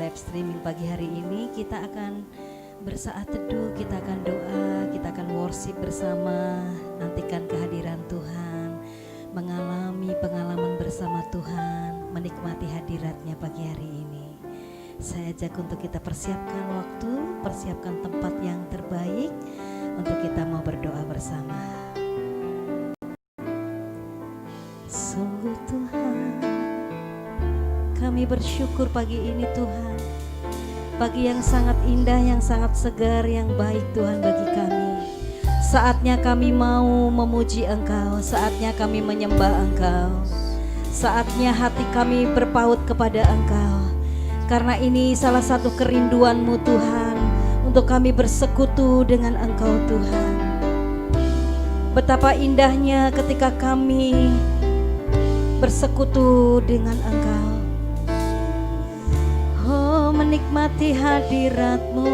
live streaming pagi hari ini. Kita akan bersaat teduh, kita akan doa, kita akan worship bersama. Nantikan kehadiran Tuhan, mengalami pengalaman bersama Tuhan, menikmati hadiratnya pagi hari ini. Saya ajak untuk kita persiapkan waktu, persiapkan tempat yang terbaik untuk kita mau berdoa bersama. Sungguh Tuhan, kami bersyukur pagi ini Tuhan. Pagi yang sangat indah, yang sangat segar, yang baik Tuhan bagi kami. Saatnya kami mau memuji Engkau, saatnya kami menyembah Engkau. Saatnya hati kami berpaut kepada Engkau. Karena ini salah satu kerinduan-Mu Tuhan, untuk kami bersekutu dengan Engkau Tuhan. Betapa indahnya ketika kami bersekutu dengan Engkau. Oh, menikmati hadirat-Mu,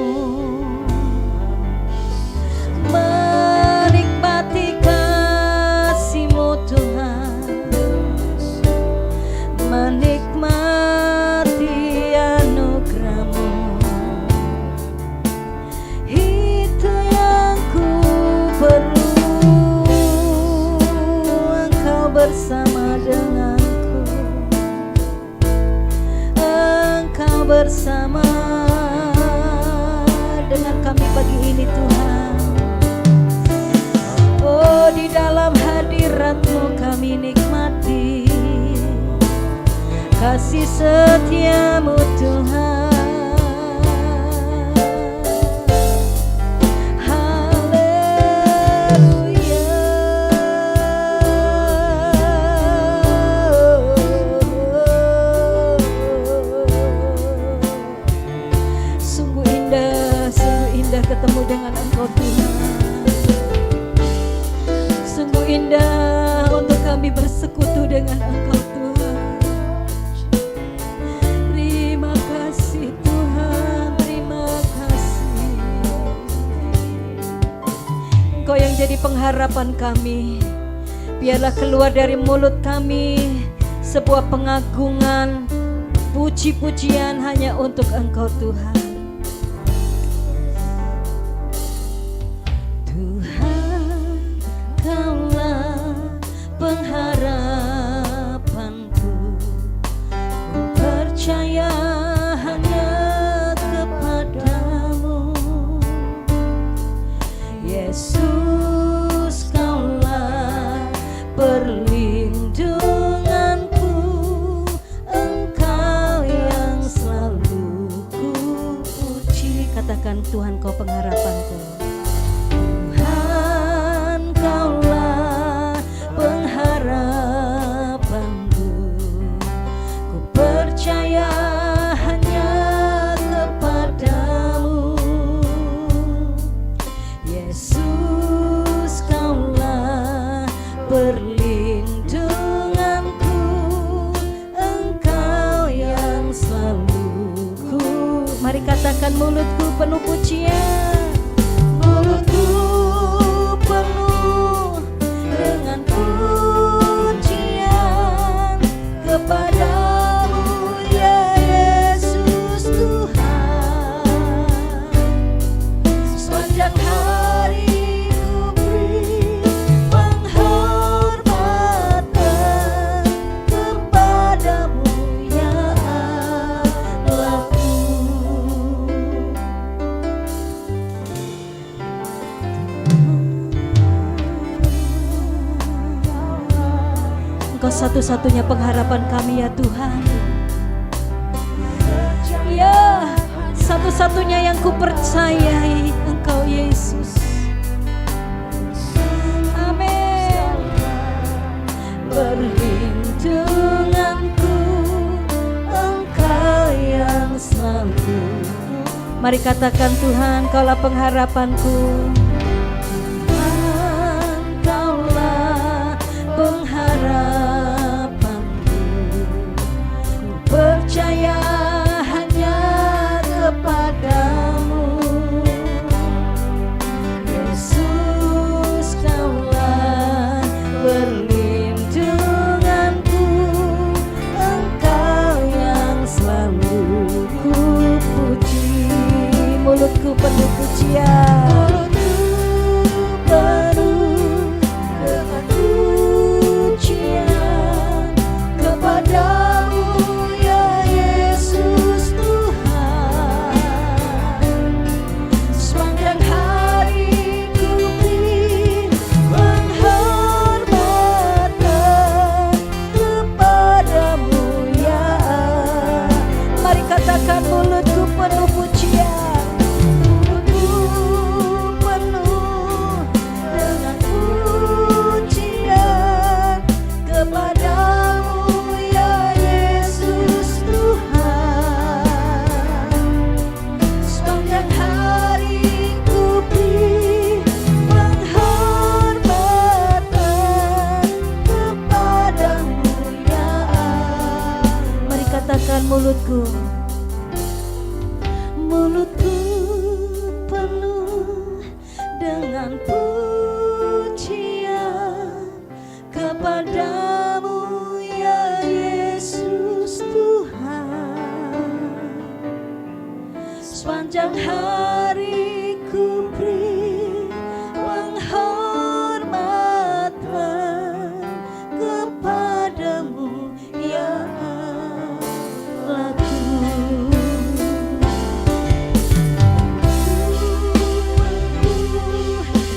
menikmati kasih-Mu Tuhan, menikmati anugerah-Mu. Itu yang ku perlu, Engkau bersama denganku, Engkau bersama dengan kami pagi ini Tuhan. Oh, di dalam hadirat-Mu kami nikmati kasih setia-Mu Tuhan. Ketemu dengan Engkau Tuhan. Sungguh indah untuk kami bersekutu dengan Engkau Tuhan. Terima kasih Tuhan, terima kasih. Engkau yang jadi pengharapan kami. Biarlah keluar dari mulut kami sebuah pengagungan, puji-pujian hanya untuk Engkau Tuhan. Pengharapanku, ku percaya hanya kepadamu. Yesus, Kaulah perlindunganku, Engkau yang selalu ku puji. Katakan, Tuhan Kau pengharapanku. Mari katakan, mulutku penuh pujian, mulutku penuh dengan pujian kepadamu ya Yesus Tuhan. Sepanjang hari ku beri penghormatan kepadamu ya Allahku. Engkau satu-satunya pengharapan kami ya Tuhan. Ya, satu-satunya yang ku percayai Engkau Yesus. Amin. Perlindunganku, Engkau yang selalu. Mari katakan, Tuhan Kaulah pengharapanku. Percaya hanya kepadamu. Yesus, Kaulah perlindunganku, Engkau yang selalu ku katakan mulutku penuh dengan pujian kepadamu ya Yesus Tuhan. Sepanjang hari ku beri penghormatan kepadamu ya Allahku.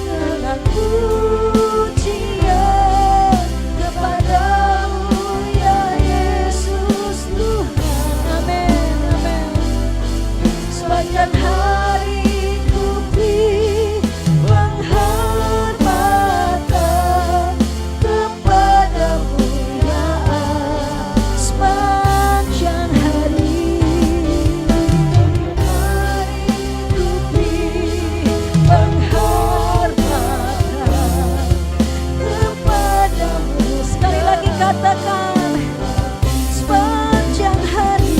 Dengan pujian kepadamu ya Yesus Tuhan. Amin, amin. Sepanjang hari ku beri penghormatan kepadamu ya Allah. Sepanjang hari ku beri penghormatan kepadamu. Sekali lagi katakan, sepanjang hari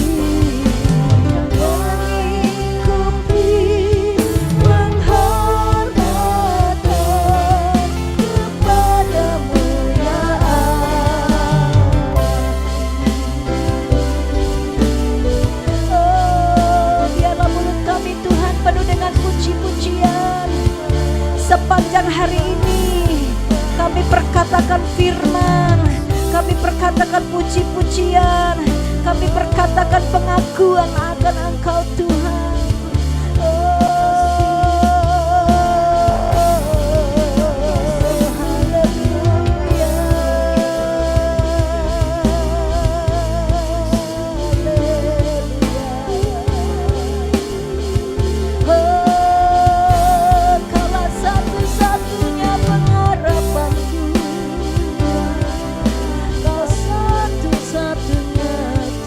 ku beri penghormatan kepadamu ya Allah. Biarlah mulut kami Tuhan penuh dengan puji-pujian. Sepanjang hari ini kami perkatakan firman, kami perkatakan puji-pujian, kami perkatakan pengakuan akan Engkau Tuhan. Haleluya. Kaulah satu-satunya pengharapanku, Kau satu-satunya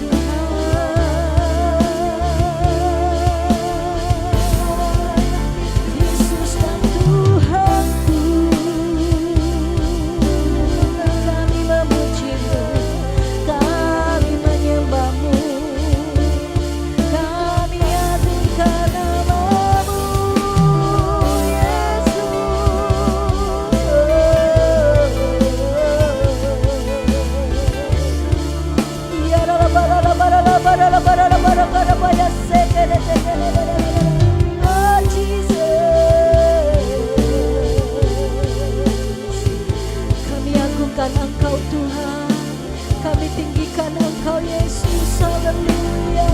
Tuhan, Yesus dan Tuhanku. Kami memuji-Mu, kami menyembah-Mu, kami agungkan nama-Mu, Yesus. Ya la bara ya sekere. Oh Jesus. Kami agungkan Engkau Tuhan, kami tinggikan Engkau Yesus. Haleluya.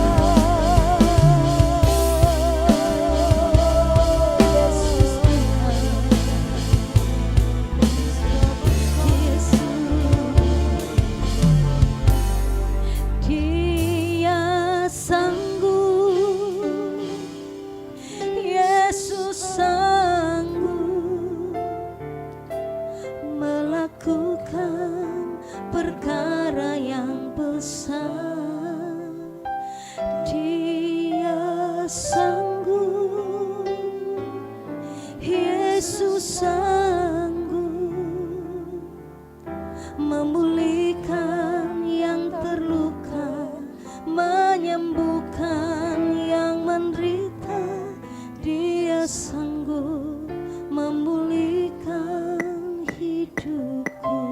Yesus Tuhan. Yesus. Dia sanggup, Yesus sanggup melakukan perkara yang besar. Dia sanggup, Yesus sanggup memulihkan yang terluka, menyembuhkan yang menderita. Dia sanggup memulihkan hidupku.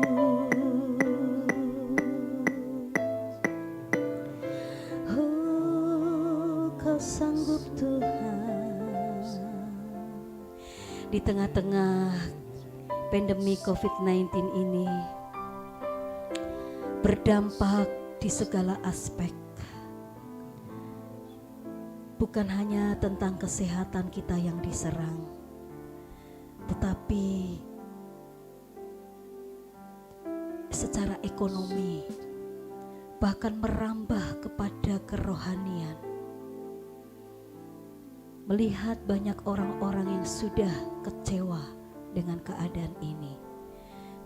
Oh, Kau sanggup Tuhan. Di tengah-tengah pandemi COVID-19 ini berdampak di segala aspek. Bukan hanya tentang kesehatan kita yang diserang, tetapi secara ekonomi, bahkan merambah kepada kerohanian. Melihat banyak orang-orang yang sudah kecewa dengan keadaan ini,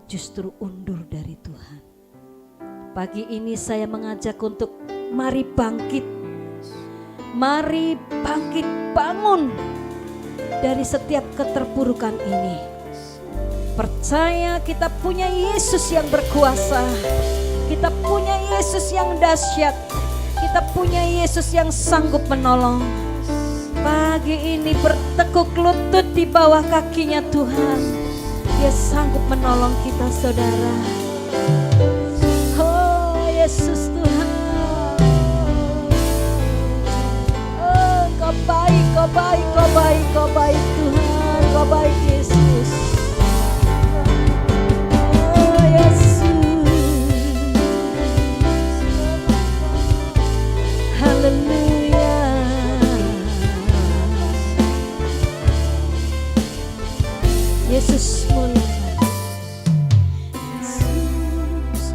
justru undur dari Tuhan. Pagi ini saya mengajak untuk mari bangkit, mari bangkit, bangun dari setiap keterpurukan ini. Percaya kita punya Yesus yang berkuasa, kita punya Yesus yang dahsyat, kita punya Yesus yang sanggup menolong. Pagi ini bertekuk lutut di bawah kakinya Tuhan. Dia sanggup menolong kita, saudara. Oh Yesus Tuhan. Oh Kau baik, Kau baik, Kau baik, Kau baik Tuhan. Kau baik Yesus. Oh Yesus. Haleluya. Yesus mulia. Yesus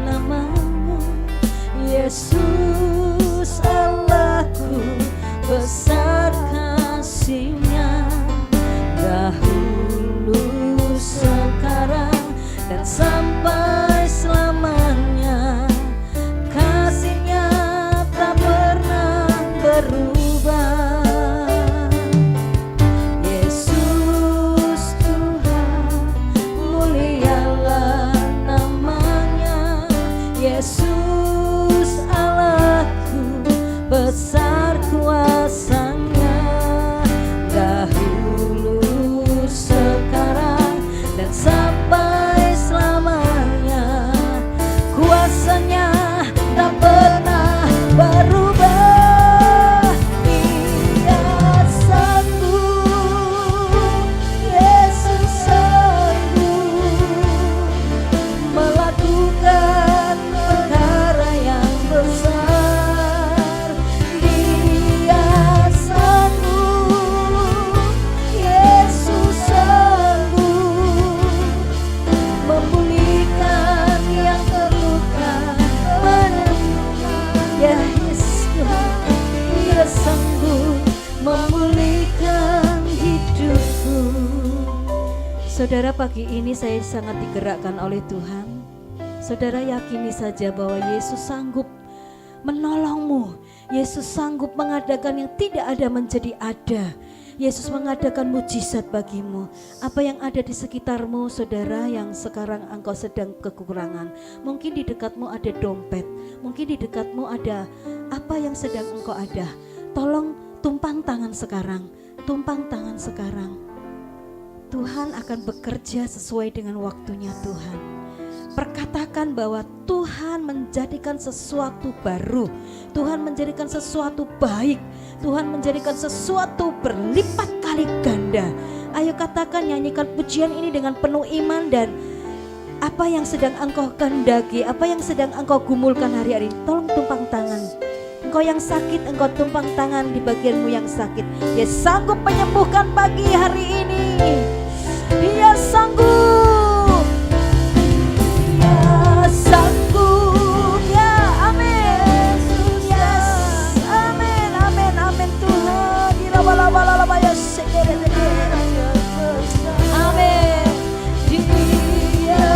namanya, Yesus Allahku, besar kasih-Nya, dahulu, sekarang, dan sampai selamanya. Kasih-Nya tak pernah berubah. Yesus Allahku, besar kuasa-Nya, dahulu, sekarang, dan sampai selamanya. Kuasa-Nya tak pernah berubah. Dia sanggup, Yesus sanggup melakukan perkara yang besar. Dia sanggup, Yesus sanggup memulihkan yang terluka, menyembuhkan. Ya Yesus Tuhan, Dia sanggup memulihkan hidupku. Saudara, pagi ini saya sangat digerakkan oleh Tuhan. Saudara yakini saja bahwa Yesus sanggup menolongmu. Yesus sanggup mengadakan yang tidak ada menjadi ada. Yesus mengadakan mujizat bagimu. Apa yang ada di sekitarmu, saudara, yang sekarang engkau sedang kekurangan. Mungkin di dekatmu ada dompet. Mungkin di dekatmu ada apa yang sedang engkau ada. Tolong tumpang tangan sekarang. Tumpang tangan sekarang. Tuhan akan bekerja sesuai dengan waktunya Tuhan. Perkatakan bahwa Tuhan menjadikan sesuatu baru. Tuhan menjadikan sesuatu baik. Tuhan menjadikan sesuatu berlipat kali ganda. Ayo katakan, nyanyikan pujian ini dengan penuh iman. Dan apa yang sedang engkau kehendaki, apa yang sedang engkau gumulkan hari-hari ini, tolong tumpang tangan. Engkau yang sakit, engkau tumpang tangan di bagianmu yang sakit. Dia sanggup menyembuhkan pagi hari ini. Dia sanggup. Dia sanggup. Ya, amin. Yes, amin, amin, amin Tuhan. Amin. Dia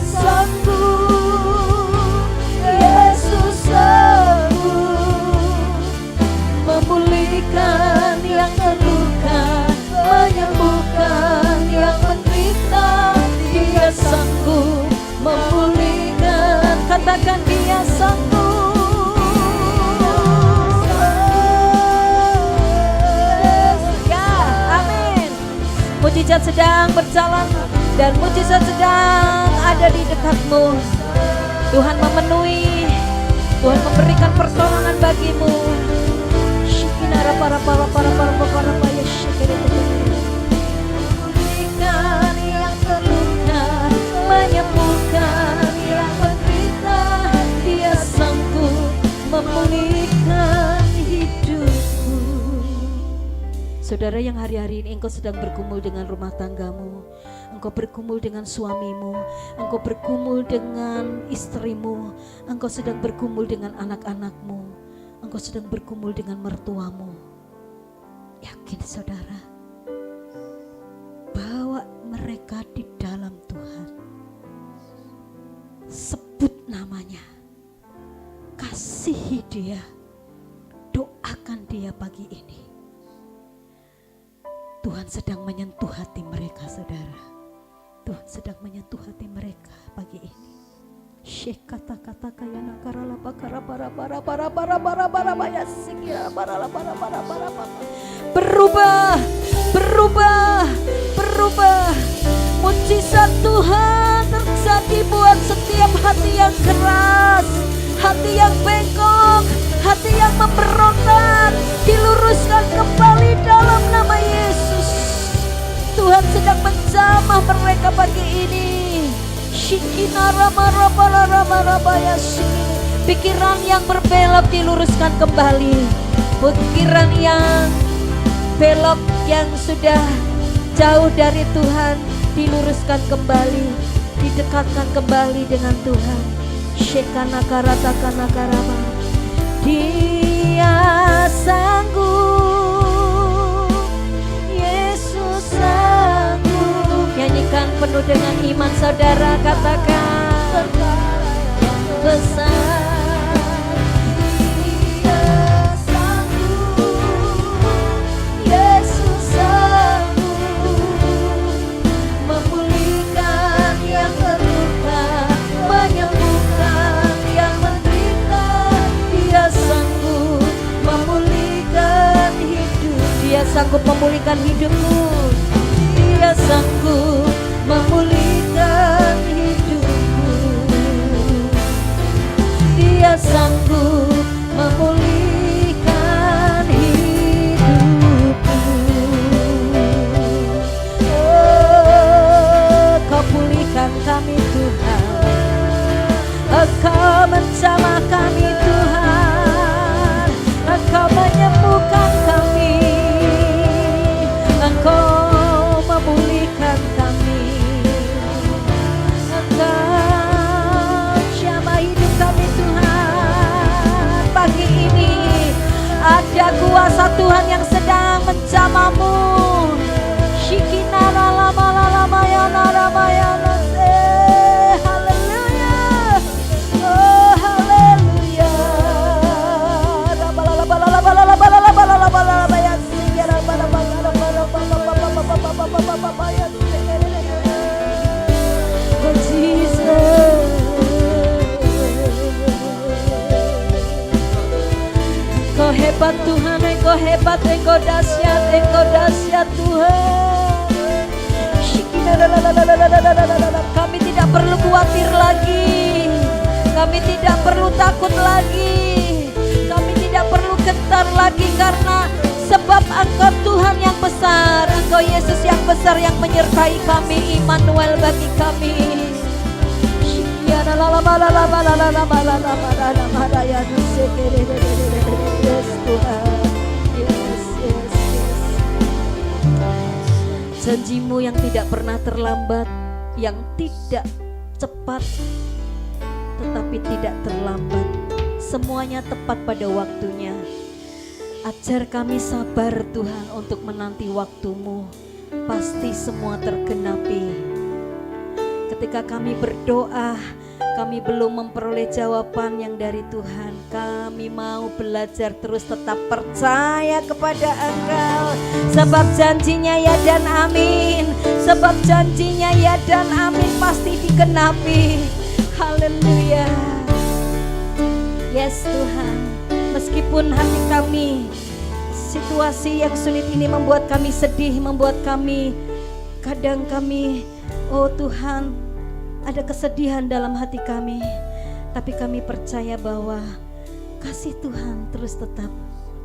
sanggup. Yesus sanggup memulihkan yang terluka, menyembuhkan yang menderita. Dia sanggup memulihkan. Katakan, Dia sanggup. Ya, amin. Mujizat sedang berjalan dan mujizat sedang ada di dekatmu. Tuhan memenuhi, Tuhan memberikan pertolongan bagimu. Shikinara para ya memulihkan yang terluka, menyembuhkan yang menderita. Dia sanggup memulihkan hidupku. Saudara yang hari-hari ini engkau sedang bergumul dengan rumah tanggamu, engkau bergumul dengan suamimu, engkau bergumul dengan istrimu, engkau sedang bergumul dengan anak-anakmu, engkau sedang bergumul dengan mertuamu. Yakin saudara bahwa mereka di dalam Tuhan. Sebut namanya, kasihi Dia, doakan Dia pagi ini. Tuhan sedang menyentuh hati mereka, saudara. Tuhan sedang menyentuh hati mereka pagi ini. kata-kata kaya nakara la bakara para baya sikia para berubah, mujizat Tuhan terjadi buat setiap hati yang keras, hati yang bengkok, hati yang memberontak, diluruskan kembali dalam nama Yesus. Tuhan sedang menjamah mereka pagi ini. Pikiran yang berbelok diluruskan kembali. Pikiran yang belok yang sudah jauh dari Tuhan diluruskan kembali, didekatkan kembali dengan Tuhan. Shekanakaratakanakarama. Dia sanggup, Yesus sanggup. Nyanyikan penuh dengan iman saudara, katakan besar. Dia sanggup memulihkan hidupmu. Dia sanggup memulihkan hidupmu. Dia sanggup memulihkan hidupmu. Oh, Kau pulihkan kami Tuhan. Engkau menjamah kami Tuhan. Engkau menyembuhkan kami. Engkau memulihkan kami. Engkau jamah hidup kami Tuhan. Pagi ini ada kuasa Tuhan yang sedang menjamahmu. Shikinara lama lama ya narama ya nase. Haleluya. Oh haleluya. Oh Jesus. Engkau hebat Tuhan, Engkau hebat, Engkau dahsyat Tuhan. Kami tidak perlu khawatir lagi, kami tidak perlu takut lagi, kami tidak perlu gentar lagi, karena sebab Engkau Tuhan yang besar, Engkau Yesus yang besar yang menyertai kami, Immanuel bagi kami. Yes Tuhan, yes. Janji-Mu yang tidak pernah terlambat, yang tidak cepat tetapi tidak terlambat, semuanya tepat pada waktunya. Ajar kami sabar Tuhan untuk menanti waktu-Mu, pasti semua tergenapi. Ketika kami berdoa, kami belum memperoleh jawaban yang dari Tuhan, kami mau belajar terus tetap percaya kepada Engkau. Sebab janjinya ya dan amin, sebab janjinya ya dan amin pasti digenapi. Haleluya. Yes Tuhan, meskipun hati kami, situasi yang sulit ini membuat kami sedih, membuat kami, kadang kami, oh Tuhan, ada kesedihan dalam hati kami, tapi kami percaya bahwa kasih Tuhan terus tetap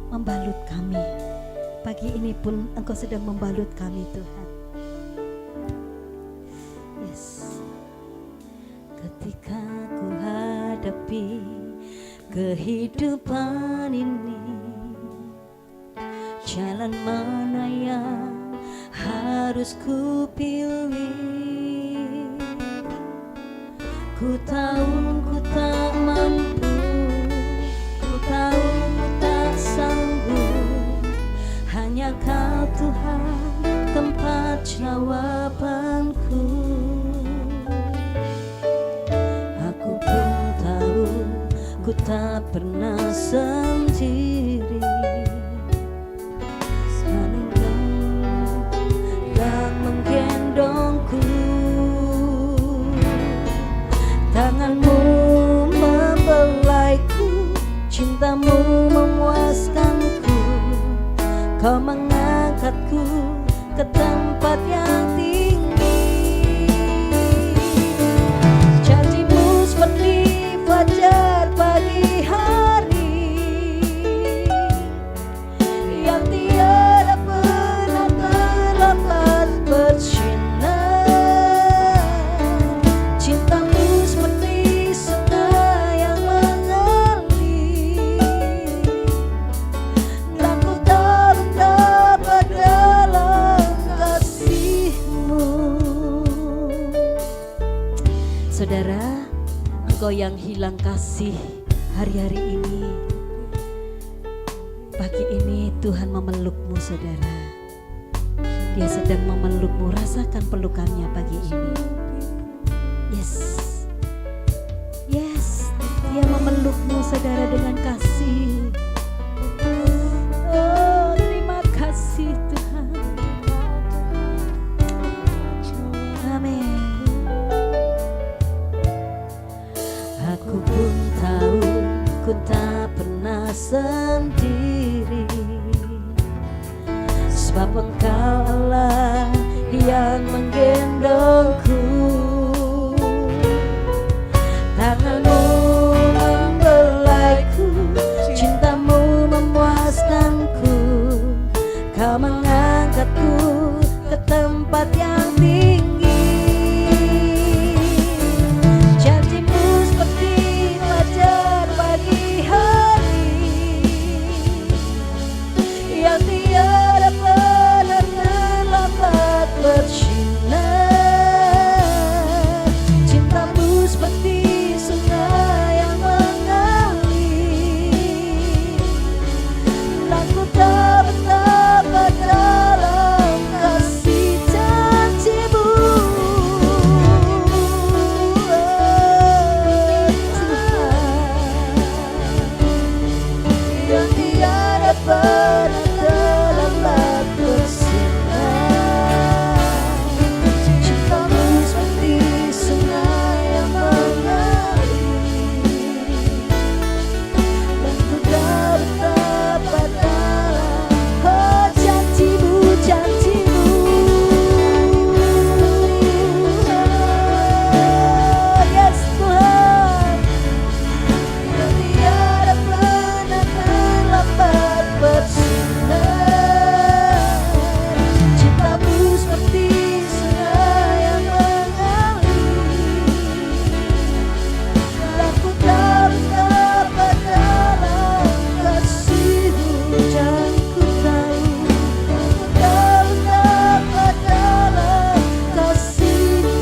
membalut kami. Pagi ini pun Engkau sedang membalut kami Tuhan. Yes. Ketika ku hadapi kehidupan ini, jalan mana yang harus ku pilih? Ku tahu ku tak mampu, ku tahu ku tak sanggup. Hanya Kau Tuhan tempat jawabanku. Aku pun tahu ku tak pernah sendiri. Menggendongku, tangan-Mu Kau mengangkatku ke tempat yang tinggi. Janjimu seperti fajar pagi hari yang tiada pernah terlambat bersinar. Cintamu seperti sungai yang mengalir, dan ku tak dapat dalam kasih-Mu. Saudara, engkau yang hilang kasih hari-hari ini, pagi ini Tuhan memelukmu saudara. Dia sedang memelukmu, rasakan pelukannya pagi ini. Yes, yes, dia memelukmu saudara dengan kasih. Oh, terima kasih Tuhan. Amin. Aku pun tahu ku tak pernah sendiri, sebab Engkau Allah yang menggendongku. Tangan-Mu membelaiku, cinta-Mu memuaskanku. Kau mengangkatku ke tempat yang tinggi. Janji-Mu seperti fajar pagi hari yang tiada pernah terlambat bersinar. Cinta-Mu seperti sungai yang mengalir, dan ku tak betapa dalam kasih janji-Mu. Yang tiada pernah terlambat bersinar. Cinta-Mu seperti sungai yang mengalir, dan ku tak betapa dalam janji-Mu, janji-Mu. Yes Tuhan, yang tiada pernah terlambat bersinar. Cinta-Mu seperti sungai yang mengalir, dan ku tak betapa dalam kasih-Mu. Dan ku tahu ku tak betapa dalam kasih-Mu.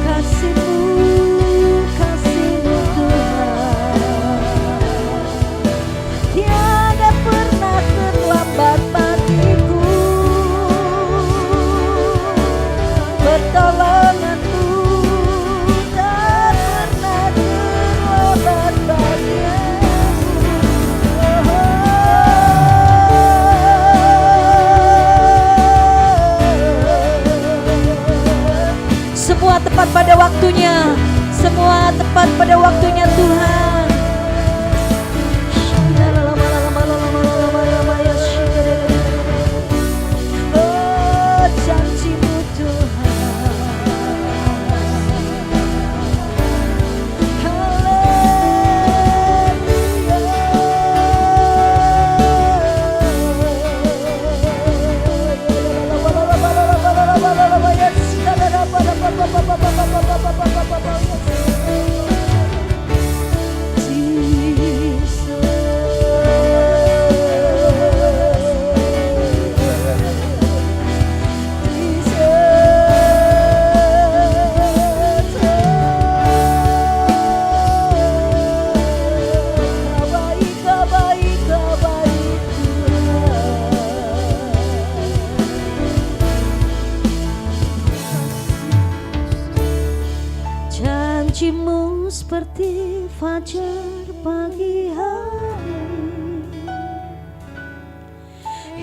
Kasih-Mu, kasih-Mu Tuhan, tiada pernah terlambat bagiku. Pertolongan-Mu tak pernah terlambat bagiku. Semua tepat pada waktunya, semua tepat pada waktunya Tuhan. Oh, janji-Mu Tuhan. Janji-Mu seperti fajar pagi hari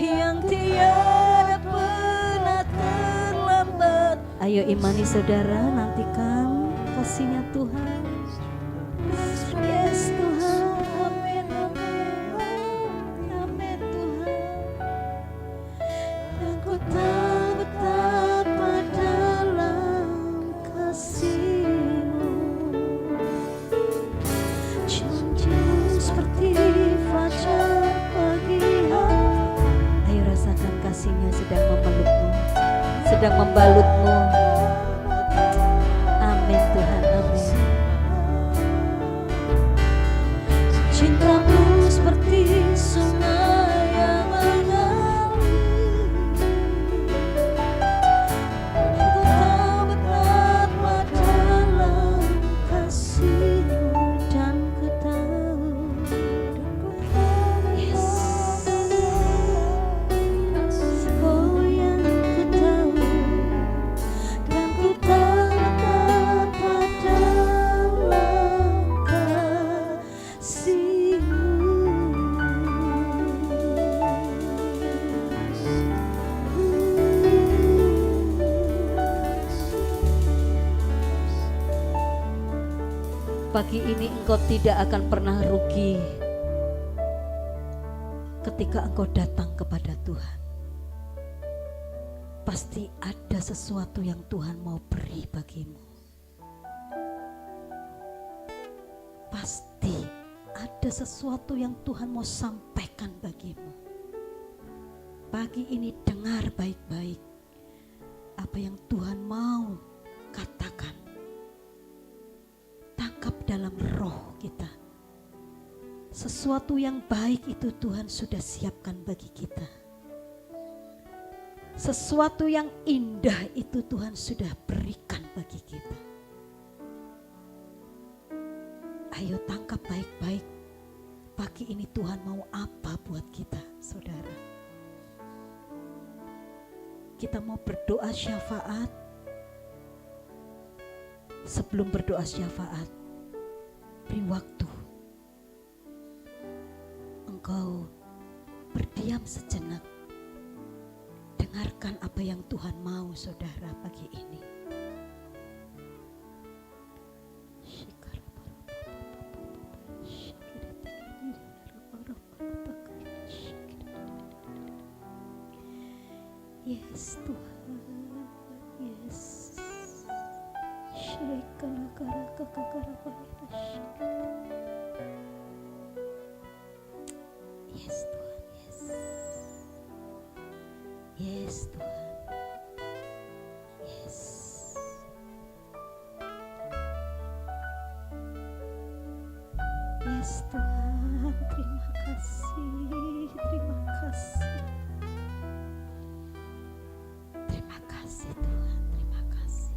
yang tiada pernah terlambat Ayo imani saudara, nantikan kasih-Nya Tuhan. Yes Tuhan, amin, amin, amin Tuhan. Dan ku tahu betapa dalam kasih-Mu, cium-cium seperti fajar pagi hari. Ayo rasakan kasih-Nya sedang memelukmu, sedang membalutmu. Amin Tuhan, amin. Cintamu seperti sungai yang mengalir. Ku tahu betapa dalam kasih-Mu, dan ku tahu, yes, oh yang ku tahu, dan ku tahu betapa dalam kasih-Mu. Pagi ini engkau tidak akan pernah rugi ketika engkau datang kepada Tuhan. Pasti ada sesuatu yang Tuhan mau beri bagimu. Pasti ada sesuatu yang Tuhan mau sampaikan bagimu. Pagi ini dengar baik-baik apa yang Tuhan mau katakan. Tangkap dalam roh kita. Sesuatu yang baik itu Tuhan sudah siapkan bagi kita. Sesuatu yang indah itu Tuhan sudah berikan bagi kita. Ayo tangkap baik-baik. Pagi ini Tuhan mau apa buat kita, saudara? Kita mau berdoa syafaat. Sebelum berdoa syafaat, beri waktu. Engkau berdiam sejenak. Dengarkan apa yang Tuhan mau, saudara, pagi ini. Yes Tuhan, yes. Yes Tuhan, yes. Yes Tuhan, yes. Yes Tuhan, terima kasih, terima kasih. Terima kasih Tuhan, terima kasih.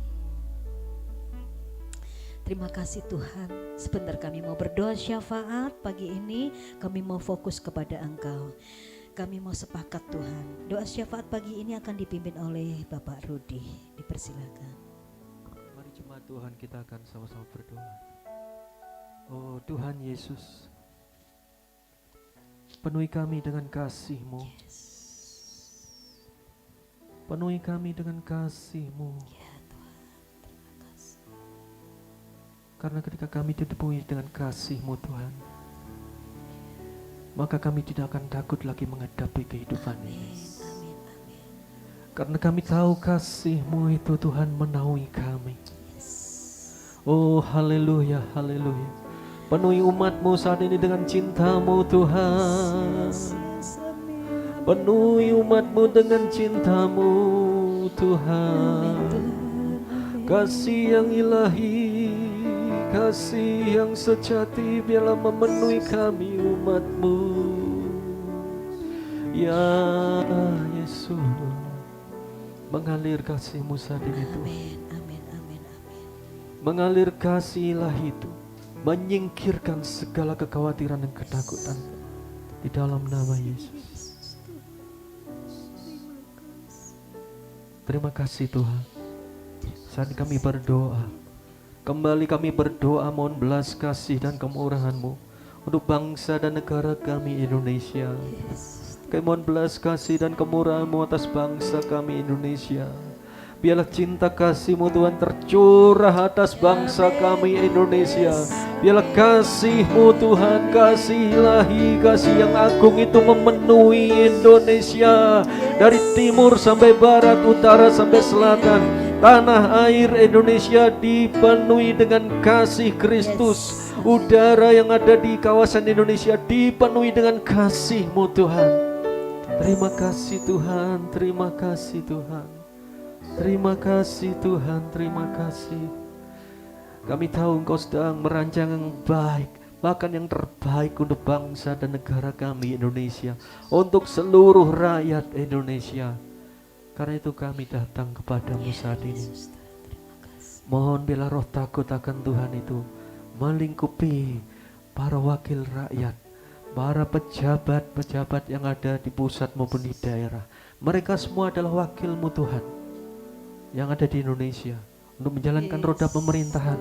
Terima kasih Tuhan. Sebentar kami mau berdoa syafaat pagi ini. Kami mau fokus kepada Engkau. Kami mau sepakat Tuhan. Doa syafaat pagi ini akan dipimpin oleh Bapak Rudi. Dipersilakan. Mari jemaat Tuhan, kita akan sama-sama berdoa. Oh Tuhan Yesus, penuhi kami dengan kasih-Mu. Yes. Penuhi kami dengan kasih-Mu. Ya Tuhan, terima kasih. Karena ketika kami dipenuhi dengan kasih-Mu Tuhan, maka kami tidak akan takut lagi menghadapi kehidupan ini. Amin, amin. Karena kami tahu kasih-Mu itu Tuhan menaungi kami. Yes. Oh haleluya, haleluya. Penuhi umat-Mu saat ini dengan cinta-Mu Tuhan. Yes, amin. Penuhi umat-Mu dengan cinta-Mu Tuhan. Amin, Tuhan. Amin. Kasih yang ilahi, kasih yang sejati, biarlah memenuhi kami umat-Mu. Ya Yesus, mengalir kasih-Mu saat ini Tuhan. Amin, amin, amin, amin. Mengalir kasih ilahi itu, menyingkirkan segala kekhawatiran dan ketakutan di dalam nama Yesus. Terima kasih Tuhan. Saat kami berdoa, kembali kami berdoa mohon belas kasih dan kemurahan-Mu untuk bangsa dan negara kami Indonesia. Kami mohon belas kasih dan kemurahan-Mu atas bangsa kami Indonesia. Biarlah cinta kasih-Mu Tuhan tercurah atas bangsa kami Indonesia. Biarlah kasih-Mu Tuhan, kasih ilahi, kasih yang agung itu memenuhi Indonesia. Dari timur sampai barat, utara sampai selatan, tanah air Indonesia dipenuhi dengan kasih Kristus. Udara yang ada di kawasan Indonesia dipenuhi dengan kasih-Mu Tuhan. Terima kasih Tuhan, terima kasih Tuhan. Terima kasih Tuhan, terima kasih. Kami tahu Engkau sedang merancang yang baik, bahkan yang terbaik untuk bangsa dan negara kami Indonesia, untuk seluruh rakyat Indonesia. Karena itu kami datang kepadamu saat ini. Mohon bila roh takut akan Tuhan itu melingkupi para wakil rakyat, para pejabat-pejabat yang ada di pusat maupun di daerah. Mereka semua adalah wakil-Mu Tuhan yang ada di Indonesia untuk menjalankan roda pemerintahan.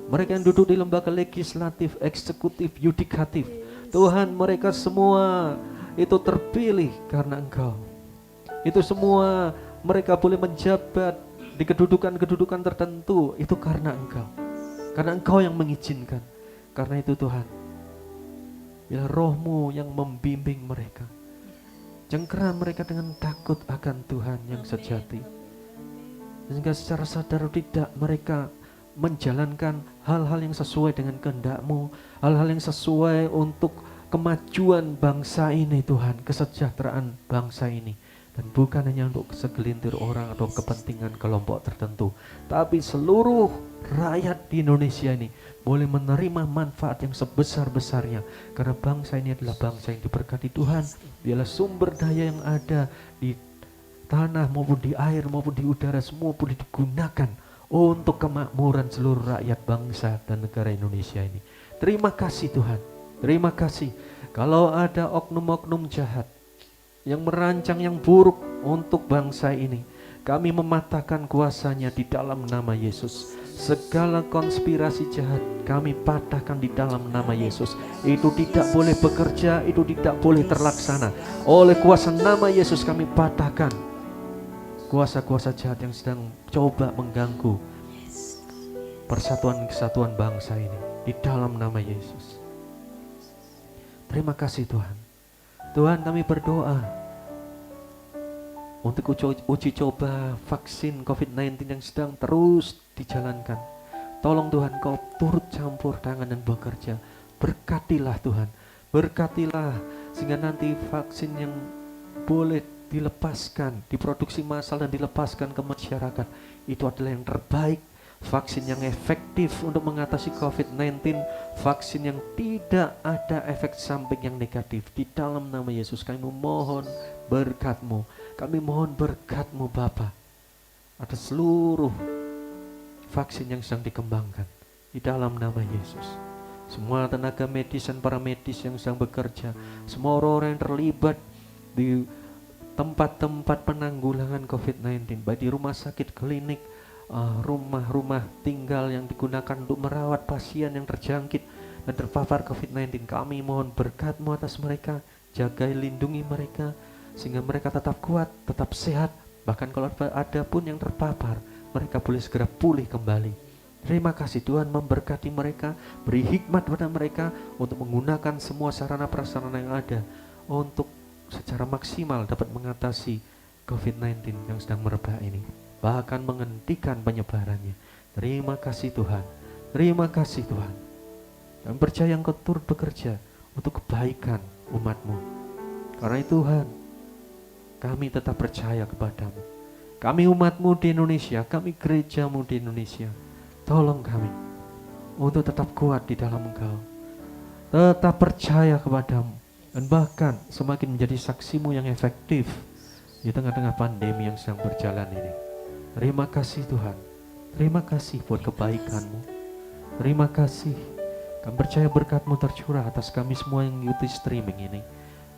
Mereka yang duduk di lembaga legislatif, eksekutif, yudikatif, Tuhan, mereka semua itu terpilih karena Engkau. Itu semua mereka boleh menjabat di kedudukan-kedudukan tertentu, itu karena Engkau. Karena Engkau yang mengizinkan. Karena itu Tuhan, bila roh-Mu yang membimbing mereka, jengkera mereka dengan takut akan Tuhan yang sejati. Sehingga secara sadar atau tidak mereka menjalankan hal-hal yang sesuai dengan kehendak-Mu, hal-hal yang sesuai untuk kemajuan bangsa ini Tuhan, kesejahteraan bangsa ini. Dan bukan hanya untuk segelintir orang atau kepentingan kelompok tertentu, tapi seluruh rakyat di Indonesia ini boleh menerima manfaat yang sebesar-besarnya. Karena bangsa ini adalah bangsa yang diberkati Tuhan. Biarlah sumber daya yang ada di tanah maupun di air maupun di udara semua boleh digunakan untuk kemakmuran seluruh rakyat bangsa dan negara Indonesia ini. Terima kasih Tuhan, terima kasih. Kalau ada oknum-oknum jahat yang merancang yang buruk untuk bangsa ini, kami mematahkan kuasanya di dalam nama Yesus. Segala konspirasi jahat kami patahkan di dalam nama Yesus. Itu tidak boleh bekerja, itu tidak boleh terlaksana. Oleh kuasa nama Yesus kami patahkan kuasa-kuasa jahat yang sedang coba mengganggu persatuan kesatuan bangsa ini di dalam nama Yesus. Terima kasih Tuhan. Tuhan, kami berdoa untuk uji coba vaksin COVID-19 yang sedang terus dijalankan. Tolong Tuhan, Kau turut campur tangan dan bekerja. Berkatilah Tuhan, berkatilah sehingga nanti vaksin yang boleh dilepaskan, diproduksi massal dan dilepaskan ke masyarakat, itu adalah yang terbaik. Vaksin yang efektif untuk mengatasi COVID-19, vaksin yang tidak ada efek samping yang negatif. Di dalam nama Yesus kami memohon berkat-Mu, kami mohon berkat-Mu Bapa atas seluruh vaksin yang sedang dikembangkan di dalam nama Yesus. Semua tenaga medis dan paramedis yang sedang bekerja, semua orang-orang yang terlibat di tempat-tempat penanggulangan COVID-19, baik di rumah sakit, klinik, rumah-rumah tinggal yang digunakan untuk merawat pasien yang terjangkit dan terpapar COVID-19. Kami mohon berkat-Mu atas mereka, jaga lindungi mereka sehingga mereka tetap kuat, tetap sehat. Bahkan kalau ada pun yang terpapar, mereka boleh segera pulih kembali. Terima kasih Tuhan, memberkati mereka, beri hikmat pada mereka untuk menggunakan semua sarana prasarana yang ada untuk secara maksimal dapat mengatasi COVID-19 yang sedang merebak ini, bahkan menghentikan penyebarannya. Terima kasih Tuhan, terima kasih Tuhan. Dan percaya Engkau turut bekerja untuk kebaikan umat-Mu. Karena itu Tuhan, kami tetap percaya kepadamu. Kami umat-Mu di Indonesia, kami gereja-Mu di Indonesia. Tolong kami untuk tetap kuat di dalam Engkau, tetap percaya kepadamu, dan bahkan semakin menjadi saksi-Mu yang efektif di tengah-tengah pandemi yang sedang berjalan ini. Terima kasih Tuhan, terima kasih buat kebaikan-Mu. Terima kasih, kami percaya berkat-Mu tercurah atas kami semua yang mengikuti streaming ini.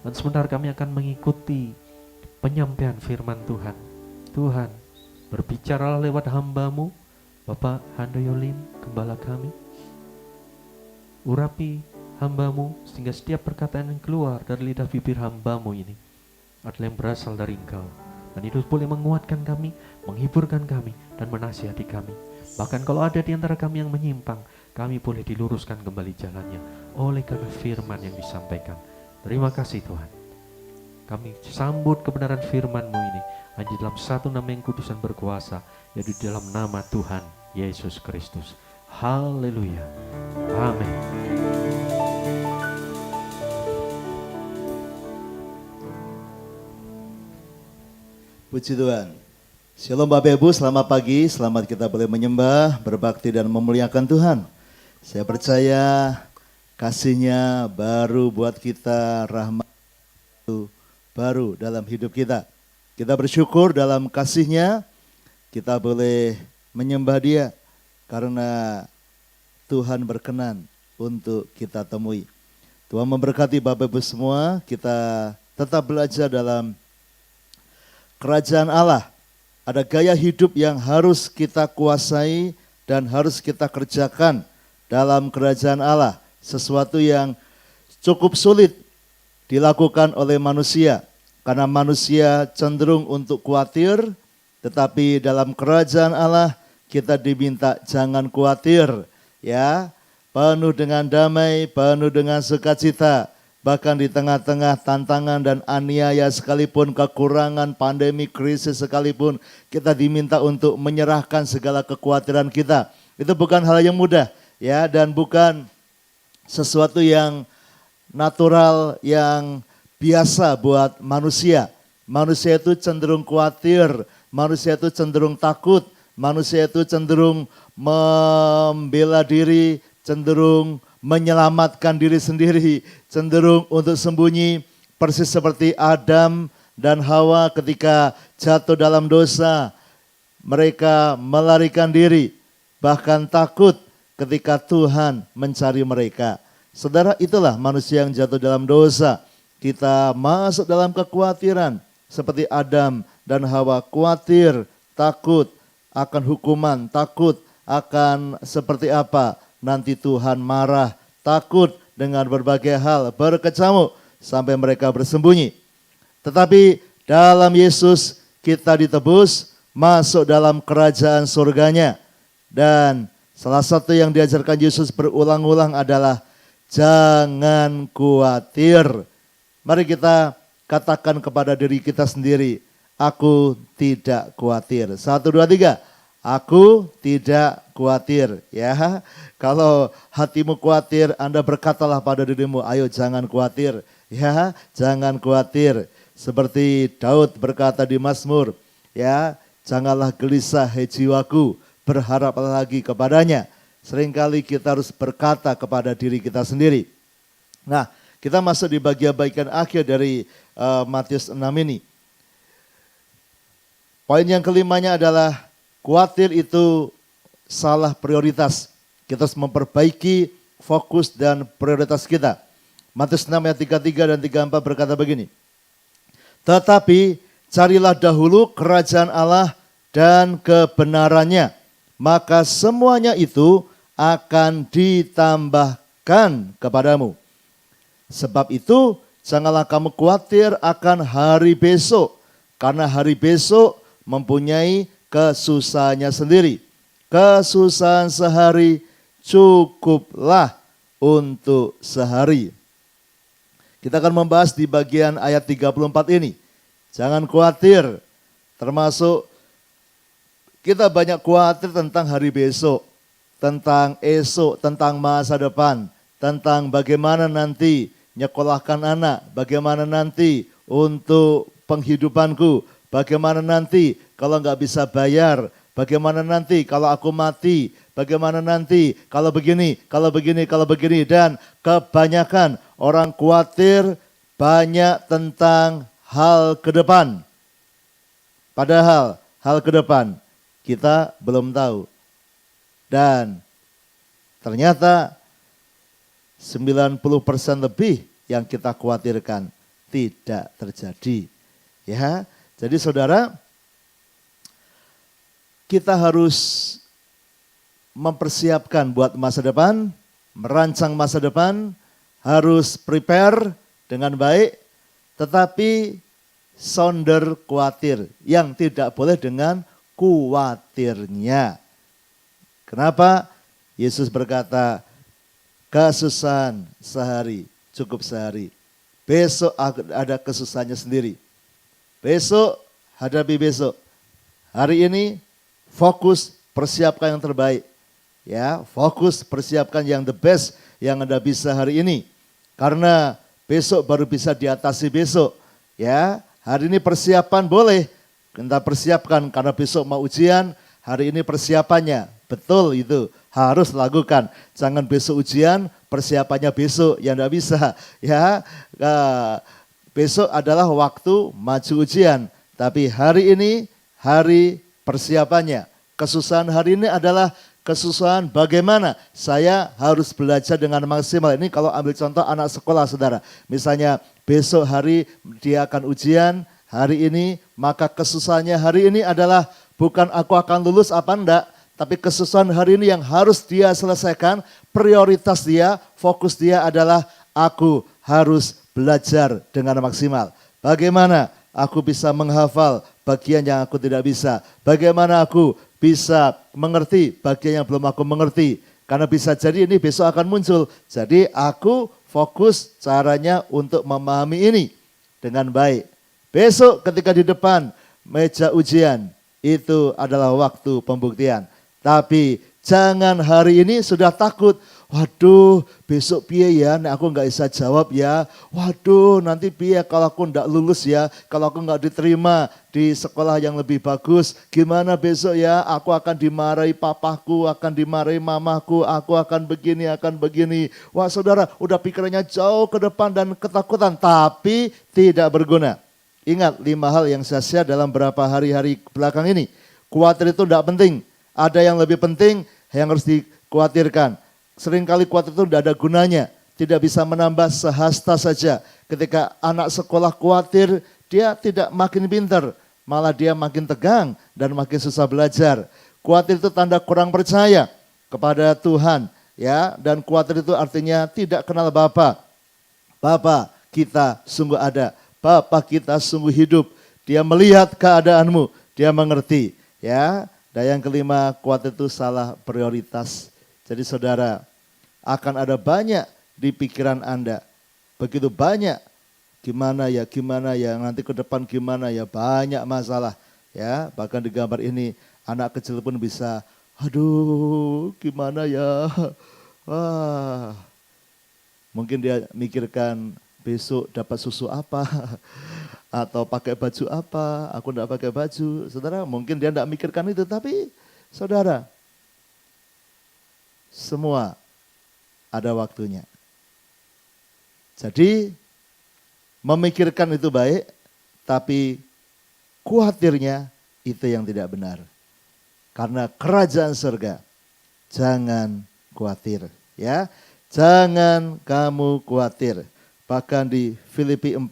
Dan sebentar kami akan mengikuti penyampaian firman Tuhan. Tuhan, berbicaralah lewat hamba-Mu, Bapak Handoyo Lim, gembala kami. Urapi hamba-Mu sehingga setiap perkataan yang keluar dari lidah bibir hamba-Mu ini adalah yang berasal dari Engkau. Dan itu boleh menguatkan kami, menghiburkan kami, dan menasihati kami. Bahkan kalau ada di antara kami yang menyimpang, kami boleh diluruskan kembali jalannya oleh karena firman yang disampaikan. Terima kasih Tuhan. Kami sambut kebenaran firman-Mu ini hanya di dalam satu nama yang kudus dan berkuasa, yaitu di dalam nama Tuhan Yesus Kristus. Haleluya. Amin. Puji Tuhan. Shalom Bapak Ibu, selamat pagi, selamat kita boleh menyembah, berbakti dan memuliakan Tuhan. Saya percaya kasih-Nya baru buat kita, rahmat baru dalam hidup kita. Kita bersyukur dalam kasih-Nya, kita boleh menyembah Dia karena Tuhan berkenan untuk kita temui. Tuhan memberkati Bapak Ibu semua, kita tetap belajar dalam kerajaan Allah. Ada gaya hidup yang harus kita kuasai dan harus kita kerjakan dalam kerajaan Allah. Sesuatu yang cukup sulit dilakukan oleh manusia. Karena manusia cenderung untuk khawatir, tetapi dalam kerajaan Allah kita diminta jangan khawatir. Ya, penuh dengan damai, penuh dengan sukacita. Bahkan di tengah-tengah tantangan dan aniaya sekalipun, kekurangan, pandemi, krisis sekalipun, kita diminta untuk menyerahkan segala kekhawatiran kita. Itu bukan hal yang mudah, ya, dan bukan sesuatu yang natural, yang biasa buat manusia. Manusia itu cenderung khawatir, manusia itu cenderung takut, manusia itu cenderung membela diri, cenderung menyelamatkan diri sendiri, cenderung untuk sembunyi, persis seperti Adam dan Hawa ketika jatuh dalam dosa. Mereka melarikan diri, bahkan takut ketika Tuhan mencari mereka. Saudara, itulah manusia yang jatuh dalam dosa. Kita masuk dalam kekhawatiran seperti Adam dan Hawa, khawatir, takut akan hukuman, takut akan seperti apa nanti Tuhan marah, takut dengan berbagai hal, berkecamuk sampai mereka bersembunyi. Tetapi dalam Yesus kita ditebus, masuk dalam kerajaan surganya. Dan salah satu yang diajarkan Yesus berulang-ulang adalah jangan khawatir. Mari kita katakan kepada diri kita sendiri, aku tidak khawatir. 1, 2, 3. Aku tidak khawatir, ya. Kalau hatimu khawatir, Anda berkatalah pada dirimu, ayo jangan khawatir, ya, jangan khawatir. Seperti Daud berkata di Mazmur, ya, janganlah gelisah hai jiwaku, berharaplah lagi kepadanya. Seringkali kita harus berkata kepada diri kita sendiri. Nah, kita masuk di bagian akhir dari Matius 6 ini. Poin yang kelimanya adalah khawatir itu salah prioritas. Kita harus memperbaiki fokus dan prioritas kita. Matius 6 ayat 33 dan 34 berkata begini. Tetapi carilah dahulu kerajaan Allah dan kebenarannya, maka semuanya itu akan ditambahkan kepadamu. Sebab itu janganlah kamu khawatir akan hari besok, karena hari besok mempunyai kesusahannya sendiri. Kesusahan sehari cukuplah untuk sehari. Kita akan membahas di bagian ayat 34 ini. Jangan khawatir, termasuk kita banyak khawatir tentang hari besok, tentang esok, tentang masa depan, tentang bagaimana nanti nyekolahkan anak, bagaimana nanti untuk penghidupanku, bagaimana nanti kalau nggak bisa bayar, bagaimana nanti kalau aku mati, bagaimana nanti kalau begini, kalau begini, kalau begini. Dan kebanyakan orang khawatir banyak tentang hal ke depan. Padahal hal ke depan kita belum tahu. Dan ternyata 90% lebih yang kita khawatirkan tidak terjadi. Ya, jadi saudara, kita harus mempersiapkan buat masa depan, merancang masa depan, harus prepare dengan baik, tetapi sonder khawatir, yang tidak boleh dengan khawatirnya. Kenapa? Yesus berkata, kesusahan sehari, cukup sehari. Besok ada kesusahannya sendiri. Besok hadapi besok. Hari ini fokus persiapkan yang terbaik. Ya, fokus persiapkan yang the best yang Anda bisa hari ini. Karena besok baru bisa diatasi besok. Ya, hari ini persiapan boleh kita persiapkan karena besok mau ujian, hari ini persiapannya. Betul itu, harus lakukan. Jangan besok ujian, persiapannya besok yang enggak bisa. Ya, besok adalah waktu maju ujian, tapi hari ini hari persiapannya. Kesusahan hari ini adalah kesusahan bagaimana saya harus belajar dengan maksimal. Ini kalau ambil contoh anak sekolah saudara. Misalnya besok hari dia akan ujian, hari ini maka kesusahannya hari ini adalah bukan aku akan lulus apa enggak, tapi kesusahan hari ini yang harus dia selesaikan, prioritas dia, fokus dia adalah aku harus belajar dengan maksimal. Bagaimana aku bisa menghafal bagian yang aku tidak bisa, bagaimana aku bisa mengerti bagian yang belum aku mengerti. Karena bisa jadi ini besok akan muncul. Jadi aku fokus caranya untuk memahami ini dengan baik. Besok ketika di depan meja ujian, itu adalah waktu pembuktian. Tapi jangan hari ini sudah takut. Waduh, besok piye ya, nek aku nggak bisa jawab ya. Waduh, nanti piye kalau aku nggak lulus ya, kalau aku nggak diterima di sekolah yang lebih bagus. Gimana besok ya, aku akan dimarahi papaku, akan dimarahi mamaku, aku akan begini, akan begini. Wah saudara, udah pikirannya jauh ke depan dan ketakutan, tapi tidak berguna. Ingat 5 hal yang saya share dalam beberapa hari-hari belakang ini. Khawatir itu tidak penting, ada yang lebih penting yang harus dikhawatirkan. Seringkali khawatir itu tidak ada gunanya, tidak bisa menambah sehasta saja. Ketika anak sekolah khawatir, dia tidak makin pintar, malah dia makin tegang dan makin susah belajar. Khawatir itu tanda kurang percaya kepada Tuhan, ya. Dan khawatir itu artinya tidak kenal Bapa. Bapa kita sungguh ada, Bapa kita sungguh hidup. Dia melihat keadaanmu, dia mengerti, ya. Dan yang kelima, khawatir itu salah prioritas. Jadi saudara, akan ada banyak di pikiran Anda. Begitu banyak, gimana ya, nanti ke depan gimana ya, banyak masalah. Ya, bahkan di gambar ini, anak kecil pun bisa, aduh gimana ya. Wah, mungkin dia mikirkan besok dapat susu apa, atau pakai baju apa, aku enggak pakai baju. Saudara, mungkin dia enggak mikirkan itu, tapi saudara, semua ada waktunya. Jadi memikirkan itu baik, tapi khawatirnya itu yang tidak benar. Karena kerajaan surga, jangan khawatir, ya. Jangan kamu khawatir. Bahkan di Filipi 4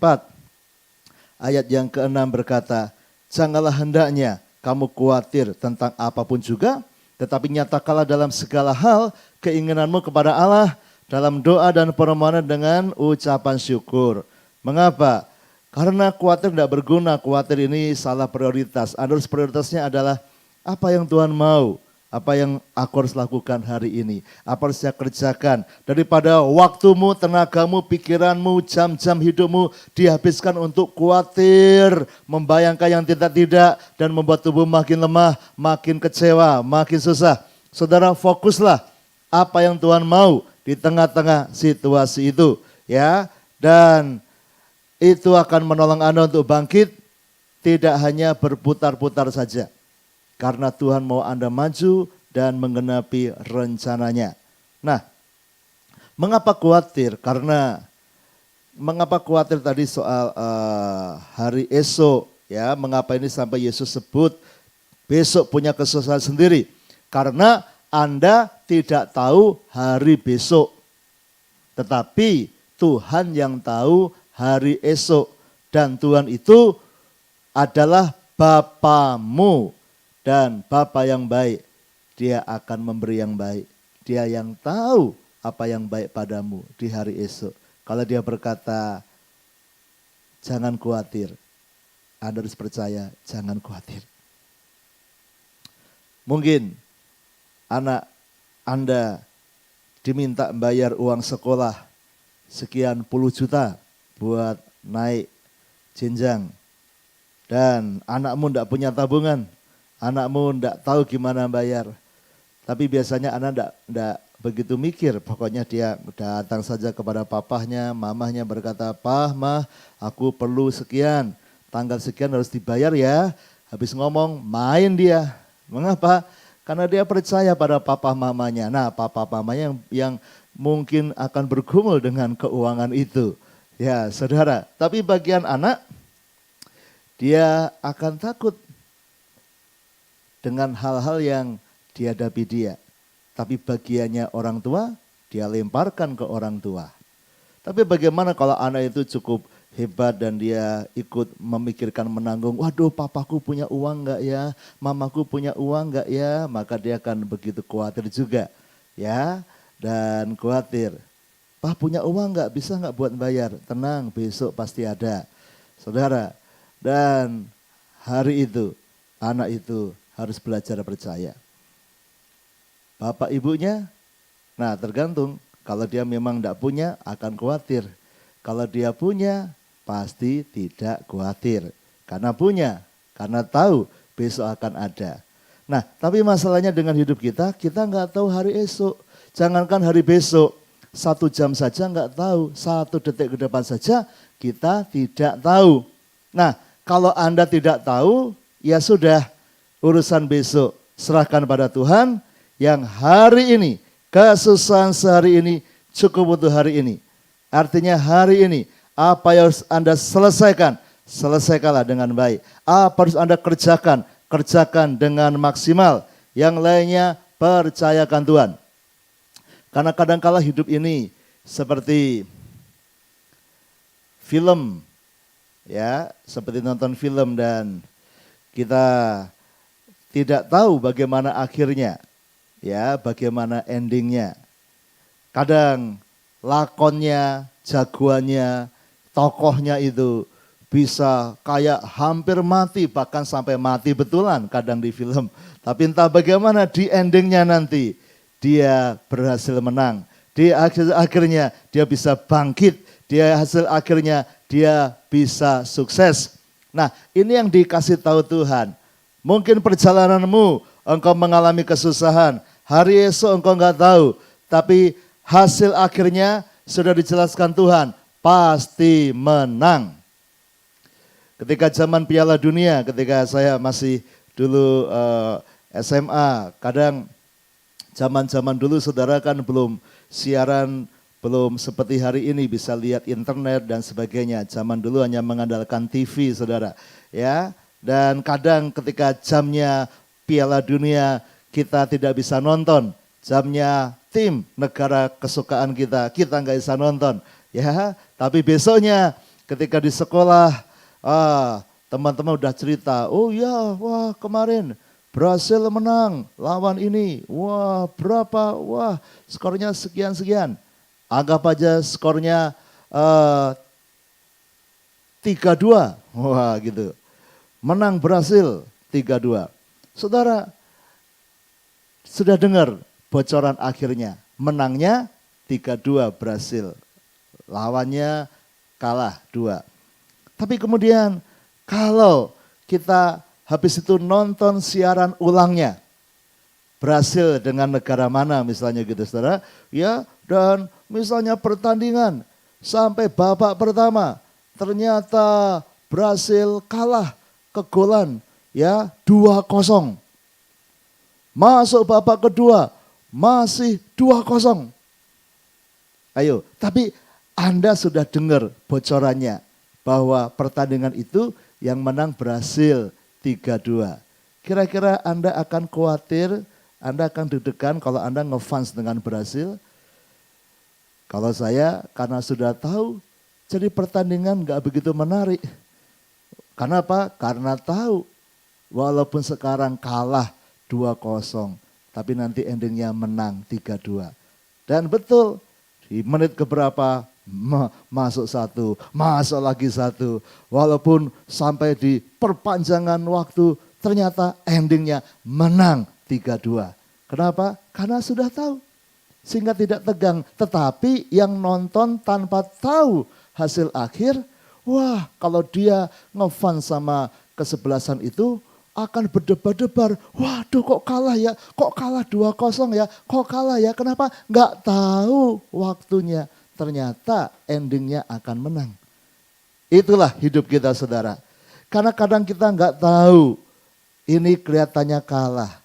ayat yang ke-6 berkata, janganlah hendaknya kamu khawatir tentang apapun juga, tetapi nyatakanlah dalam segala hal keinginanmu kepada Allah dalam doa dan permohonan dengan ucapan syukur. Mengapa? Karena khawatir tidak berguna, khawatir ini salah prioritas. Prioritasnya adalah apa yang Tuhan mau, apa yang aku harus lakukan hari ini, apa harus saya kerjakan. Daripada waktumu, tenagamu, pikiranmu, jam-jam hidupmu dihabiskan untuk khawatir, membayangkan yang tidak-tidak, dan membuat tubuh makin lemah, makin kecewa, makin susah. Saudara, fokuslah apa yang Tuhan mau di tengah-tengah situasi itu, ya. Dan itu akan menolong Anda untuk bangkit, tidak hanya berputar-putar saja. Karena Tuhan mau Anda maju dan menggenapi rencananya. Nah, mengapa khawatir? Mengapa khawatir tadi soal hari esok, ya? Mengapa ini sampai Yesus sebut besok punya kesusahan sendiri? Karena Anda tidak tahu hari besok, tetapi Tuhan yang tahu hari esok, dan Tuhan itu adalah Bapamu. Dan Bapa yang baik, dia akan memberi yang baik. Dia yang tahu apa yang baik padamu di hari esok. Kalau dia berkata, jangan khawatir, Anda harus percaya, jangan khawatir. Mungkin anak Anda diminta bayar uang sekolah sekian puluh juta buat naik jenjang. Dan anakmu tidak punya tabungan, anakmu tidak tahu gimana bayar. Tapi biasanya anak tidak begitu mikir, pokoknya dia datang saja kepada papahnya, mamahnya berkata, "Pah, mah, aku perlu sekian, tanggal sekian harus dibayar ya." Habis ngomong, main dia. Mengapa? Karena dia percaya pada papa mamanya. Nah, papa mamanya yang mungkin akan bergumul dengan keuangan itu. Ya, saudara. Tapi bagian anak, dia akan takut dengan hal-hal yang dihadapi dia. Tapi bagiannya orang tua, dia lemparkan ke orang tua. Tapi bagaimana kalau anak itu cukup hebat dan dia ikut memikirkan menanggung, waduh papaku punya uang enggak ya, mamaku punya uang enggak ya, maka dia akan begitu khawatir juga. Ya, dan khawatir, "Pah punya uang enggak, bisa enggak buat bayar?" Tenang, besok pasti ada. Saudara, dan hari itu, anak itu harus belajar percaya. Bapak ibunya, nah tergantung, kalau dia memang tidak punya akan khawatir. Kalau dia punya pasti tidak khawatir. Karena punya, karena tahu besok akan ada. Nah tapi masalahnya dengan hidup kita nggak tahu hari esok. Jangankan hari besok, 1 jam saja nggak tahu, 1 detik ke depan saja kita tidak tahu. Nah kalau Anda tidak tahu, ya sudah urusan besok, serahkan pada Tuhan. Yang hari ini, kesusahan sehari ini cukup untuk hari ini. Artinya hari ini, apa yang harus Anda selesaikan, selesaikanlah dengan baik. Apa harus Anda kerjakan, kerjakan dengan maksimal. Yang lainnya percayakan Tuhan. Karena kadang-kala hidup ini seperti film, ya, seperti nonton film dan kita tidak tahu bagaimana akhirnya. Ya, bagaimana endingnya. Kadang lakonnya, jagoannya, tokohnya itu bisa kayak hampir mati, bahkan sampai mati betulan kadang di film. Tapi entah bagaimana di endingnya nanti, dia berhasil menang. Di akhirnya dia bisa bangkit, dia hasil akhirnya dia bisa sukses. Nah ini yang dikasih tahu Tuhan. Mungkin perjalananmu, engkau mengalami kesusahan, hari esok engkau enggak tahu, tapi hasil akhirnya sudah dijelaskan Tuhan, pasti menang. Ketika zaman Piala Dunia, ketika saya masih dulu SMA, kadang zaman-zaman dulu saudara kan belum siaran, belum seperti hari ini bisa lihat internet dan sebagainya. Zaman dulu hanya mengandalkan TV saudara, ya. Dan kadang ketika jamnya Piala Dunia kita tidak bisa nonton, jamnya tim negara kesukaan kita nggak bisa nonton, ya. Tapi besoknya ketika di sekolah, teman-teman udah cerita, oh ya, wah kemarin Brasil menang lawan ini, wah berapa, wah skornya sekian-sekian. Anggap aja skornya 3-2, wah gitu. Menang Brasil 3-2. Saudara, sudah dengar bocoran akhirnya, menangnya 3-2 Brasil, lawannya kalah 2. Tapi kemudian kalau kita habis itu nonton siaran ulangnya, Brasil dengan negara mana misalnya gitu saudara, ya, dan misalnya pertandingan sampai babak pertama ternyata Brasil kalah kegolan ya 2-0. Masuk babak kedua masih 2-0. Ayo, tapi Anda sudah dengar bocorannya bahwa pertandingan itu yang menang Brasil 3-2. Kira-kira Anda akan khawatir, Anda akan deg-degan kalau Anda ngefans dengan Brasil? Kalau saya karena sudah tahu, jadi pertandingan gak begitu menarik. Karena apa? Karena tahu walaupun sekarang kalah 2-0, tapi nanti endingnya menang 3-2. Dan betul, di menit keberapa masuk satu, masuk lagi satu. Walaupun sampai di perpanjangan waktu, ternyata endingnya menang 3-2. Kenapa? Karena sudah tahu. Sehingga tidak tegang. Tetapi yang nonton tanpa tahu hasil akhir, wah kalau dia ngefans sama kesebelasan itu akan berdebar-debar. Waduh kok kalah ya, kok kalah 2-0 ya, kok kalah ya. Kenapa? Nggak tahu waktunya. Ternyata endingnya akan menang. Itulah hidup kita saudara. Karena kadang kita nggak tahu ini kelihatannya kalah.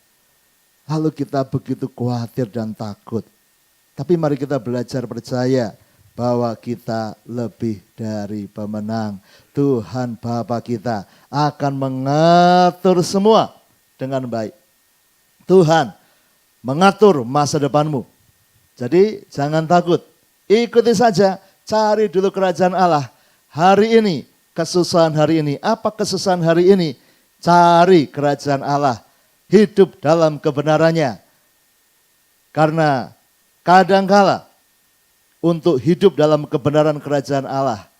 Lalu kita begitu khawatir dan takut. Tapi mari kita belajar percaya bahwa kita lebih dari pemenang. Tuhan Bapa kita akan mengatur semua dengan baik. Tuhan mengatur masa depanmu. Jadi jangan takut. Ikuti saja, cari dulu kerajaan Allah. Hari ini, kesusahan hari ini. Apa kesusahan hari ini? Cari kerajaan Allah. Hidup dalam kebenarannya. Karena kadangkala untuk hidup dalam kebenaran kerajaan Allah,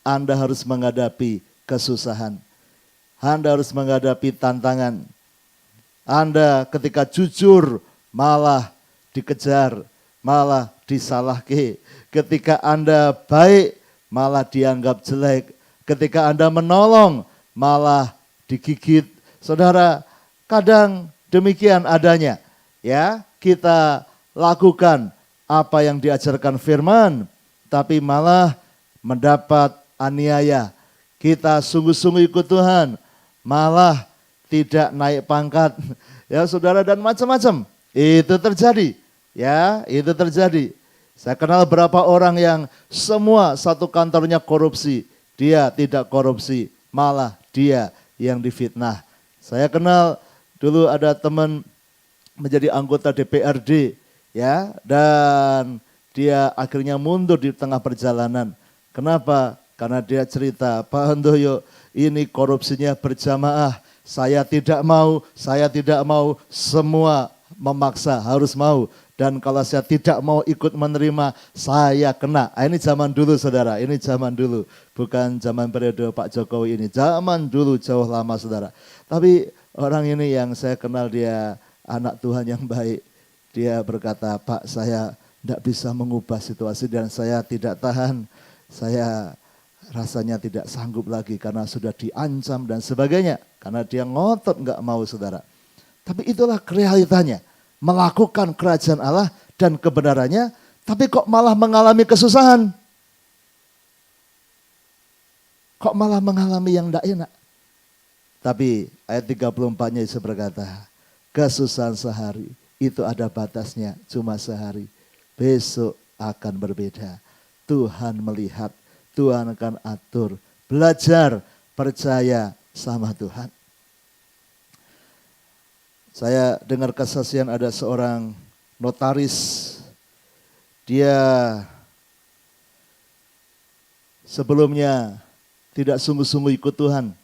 Anda harus menghadapi kesusahan. Anda harus menghadapi tantangan. Anda ketika jujur malah dikejar, malah disalahke. Ketika Anda baik malah dianggap jelek. Ketika Anda menolong malah digigit. Saudara, kadang demikian adanya. Ya, kita lakukan apa yang diajarkan firman, tapi malah mendapat aniaya. Kita sungguh-sungguh ikut Tuhan, malah tidak naik pangkat. Ya saudara, dan macam-macam. Itu terjadi. Ya, itu terjadi. Saya kenal berapa orang yang semua satu kantornya korupsi. Dia tidak korupsi, malah dia yang difitnah. Saya kenal dulu ada teman menjadi anggota DPRD, ya, dan dia akhirnya mundur di tengah perjalanan. Kenapa? Karena dia cerita, Pak Handoyo, ini korupsinya berjamaah. Saya tidak mau, semua memaksa harus mau. Dan kalau saya tidak mau ikut menerima, saya kena. Ini zaman dulu saudara, ini zaman dulu. Bukan zaman periode Pak Jokowi ini, zaman dulu jauh lama saudara. Tapi orang ini yang saya kenal dia anak Tuhan yang baik. Dia berkata, Pak saya tidak bisa mengubah situasi dan saya tidak tahan. Saya rasanya tidak sanggup lagi karena sudah diancam dan sebagainya. Karena dia ngotot nggak mau saudara. Tapi itulah realitanya. Melakukan kerajaan Allah dan kebenarannya, tapi kok malah mengalami kesusahan. Kok malah mengalami yang tidak enak. Tapi ayat 34-nya Yesus berkata, kesusahan sehari itu ada batasnya, cuma sehari. Besok akan berbeda. Tuhan melihat, Tuhan akan atur. Belajar, percaya sama Tuhan. Saya dengar kesaksian ada seorang notaris. Dia sebelumnya tidak sungguh-sungguh ikut Tuhan.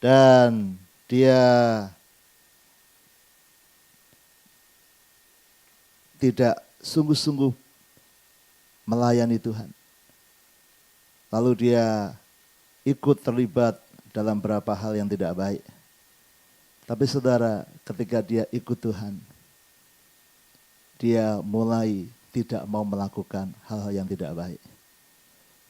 Dan dia tidak sungguh-sungguh melayani Tuhan. Lalu dia ikut terlibat dalam beberapa hal yang tidak baik. Tapi saudara, ketika dia ikut Tuhan, dia mulai tidak mau melakukan hal-hal yang tidak baik.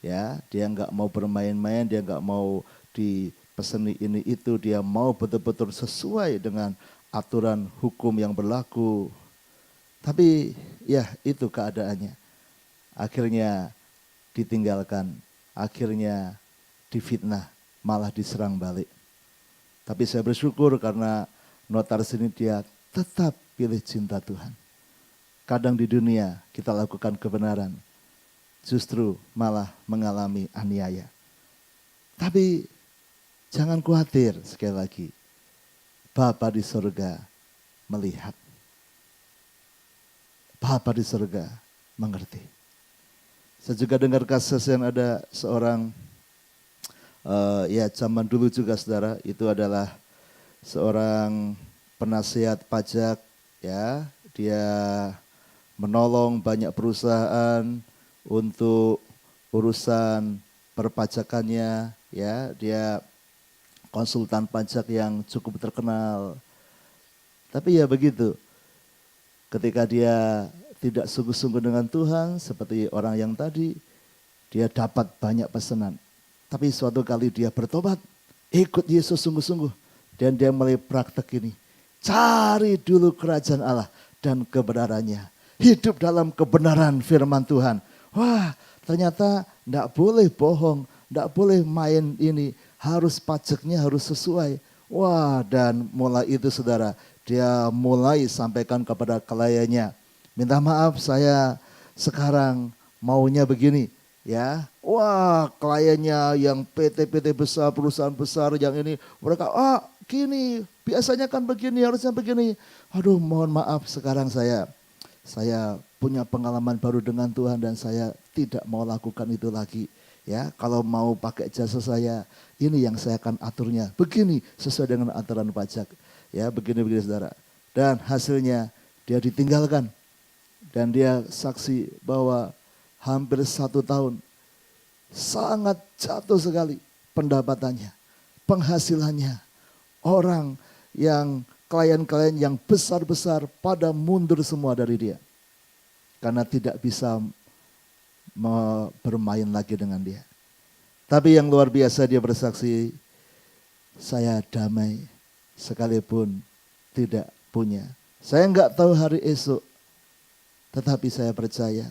Ya, dia nggak mau bermain-main, dia nggak mau dipeseni ini itu, dia mau betul-betul sesuai dengan aturan hukum yang berlaku. Tapi ya itu keadaannya. Akhirnya ditinggalkan, akhirnya difitnah, malah diserang balik. Tapi saya bersyukur karena notaris ini dia tetap pilih cinta Tuhan. Kadang di dunia kita lakukan kebenaran, justru malah mengalami aniaya. Tapi jangan khawatir sekali lagi. Bapa di surga melihat. Bapa di surga mengerti. Saya juga dengar kasus yang ada seorang ya zaman dulu juga saudara, itu adalah seorang penasihat pajak ya, dia menolong banyak perusahaan untuk urusan perpajakannya, ya, dia konsultan pajak yang cukup terkenal. Tapi ya begitu, ketika dia tidak sungguh-sungguh dengan Tuhan, seperti orang yang tadi, dia dapat banyak pesanan. Tapi suatu kali dia bertobat, ikut Yesus sungguh-sungguh, dan dia mulai praktek ini. Cari dulu kerajaan Allah dan kebenarannya. Hidup dalam kebenaran firman Tuhan. Wah, ternyata tidak boleh bohong, tidak boleh main ini. Harus pajaknya harus sesuai. Wah, dan mulai itu saudara, dia mulai sampaikan kepada kliennya. Minta maaf, saya sekarang maunya begini. Ya, wah, kliennya yang PT-PT besar, perusahaan besar yang ini, mereka, gini, biasanya kan begini, harusnya begini. Aduh, mohon maaf, sekarang saya punya pengalaman baru dengan Tuhan dan saya tidak mau lakukan itu lagi. Ya, kalau mau pakai jasa saya, ini yang saya akan aturnya. Begini, sesuai dengan aturan pajak. Ya, begini-begini saudara. Dan hasilnya dia ditinggalkan. Dan dia saksi bahwa hampir 1 tahun sangat jatuh sekali pendapatannya, penghasilannya. Orang yang klien-klien yang besar-besar pada mundur semua dari dia. Karena tidak bisa bermain lagi dengan dia. Tapi yang luar biasa dia bersaksi, saya damai sekalipun tidak punya. Saya enggak tahu hari esok, tetapi saya percaya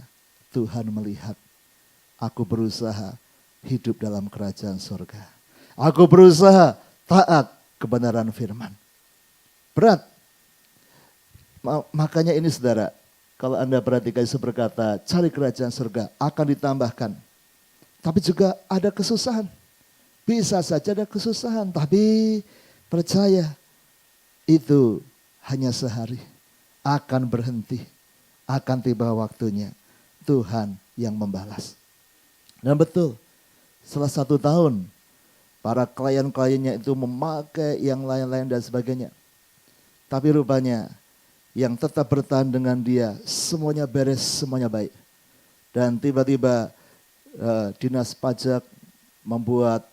Tuhan melihat. Aku berusaha hidup dalam kerajaan surga. Aku berusaha taat kebenaran firman. Berat. Makanya ini saudara, kalau Anda perhatikan Yesus berkata, cari kerajaan surga akan ditambahkan. Tapi juga ada kesusahan. Bisa saja ada kesusahan, tapi percaya itu hanya sehari. Akan berhenti, akan tiba waktunya. Tuhan yang membalas. Dan betul, setelah 1 tahun, para klien-kliennya itu memakai yang lain-lain dan sebagainya. Tapi rupanya yang tetap bertahan dengan dia, semuanya beres, semuanya baik. Dan tiba-tiba dinas pajak membuat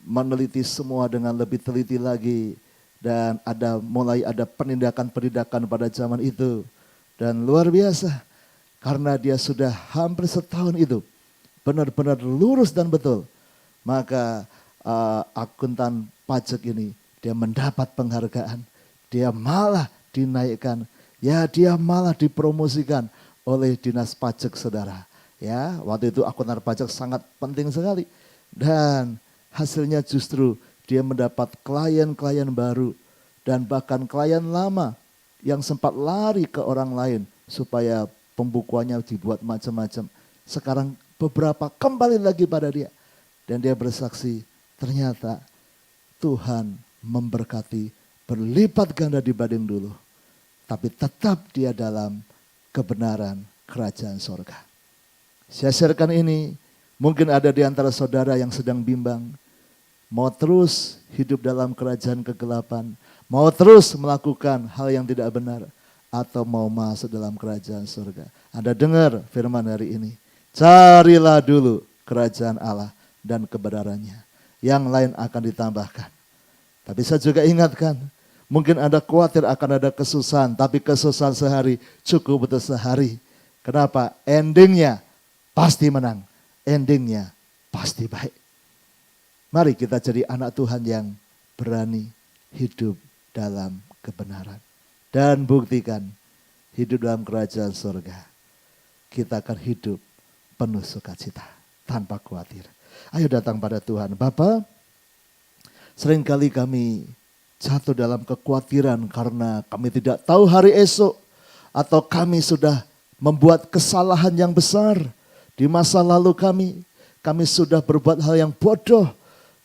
meneliti semua dengan lebih teliti lagi. Dan mulai ada penindakan-penindakan pada zaman itu. Dan luar biasa, karena dia sudah hampir 1 tahun itu benar-benar lurus dan betul. Maka akuntan pajak ini, dia mendapat penghargaan. Dia malah dinaikkan, ya dia malah dipromosikan oleh dinas pajak saudara. Ya, waktu itu akuntan pajak sangat penting sekali. Dan hasilnya justru dia mendapat klien-klien baru. Dan bahkan klien lama yang sempat lari ke orang lain supaya pembukuannya dibuat macam-macam. Sekarang beberapa kembali lagi pada dia. Dan dia bersaksi, ternyata Tuhan memberkati berlipat ganda dibanding dulu. Tapi tetap dia dalam kebenaran kerajaan sorga. Saya sharekan ini, mungkin ada di antara saudara yang sedang bimbang. Mau terus hidup dalam kerajaan kegelapan. Mau terus melakukan hal yang tidak benar. Atau mau masuk dalam kerajaan surga. Anda dengar firman hari ini. Carilah dulu kerajaan Allah dan kebenarannya. Yang lain akan ditambahkan. Tapi saya juga ingatkan, mungkin Anda khawatir akan ada kesusahan, tapi kesusahan sehari cukup untuk sehari. Kenapa? Endingnya pasti menang. Endingnya pasti baik. Mari kita jadi anak Tuhan yang berani hidup dalam kebenaran. Dan buktikan hidup dalam kerajaan surga. Kita akan hidup penuh sukacita tanpa khawatir. Ayo datang pada Tuhan. Bapa, seringkali kami jatuh dalam kekhawatiran karena kami tidak tahu hari esok. Atau kami sudah membuat kesalahan yang besar di masa lalu kami. Kami sudah berbuat hal yang bodoh